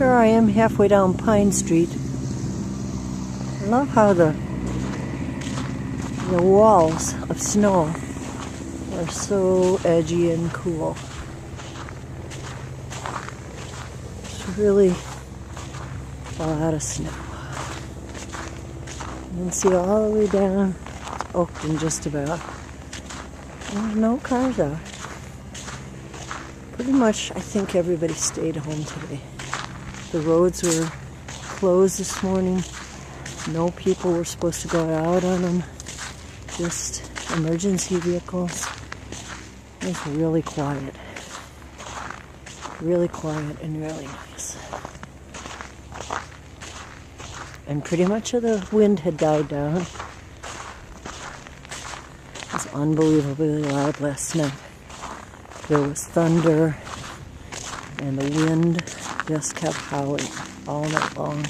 Here I am halfway down Pine Street. I love how the walls of snow are so edgy and cool. It's really a lot of snow. You can see all the way down Oakton just about. There's no cars out. Pretty much, I think everybody stayed home today. The roads were closed this morning. No people were supposed to go out on them. Just emergency vehicles. It was really quiet. Really quiet and really nice. And pretty much the wind had died down. It was unbelievably loud last night. There was thunder and the wind just kept howling all night long.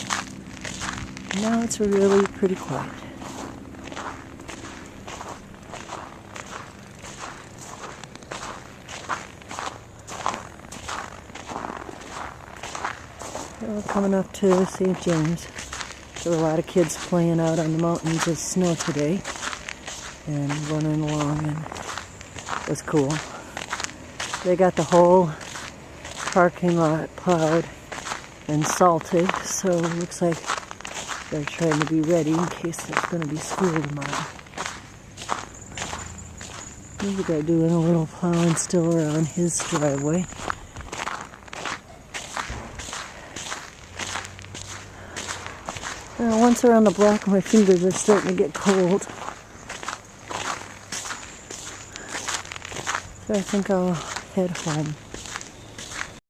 Now it's really pretty quiet. We're coming up to St. James. There were a lot of kids playing out on the mountains with snow today and running along, and it was cool. They got the whole parking lot plowed and salted, so it looks like they're trying to be ready in case there's going to be school tomorrow. There's a guy doing a little plowing still around his driveway. Once around the block, my fingers are starting to get cold. So I think I'll head home.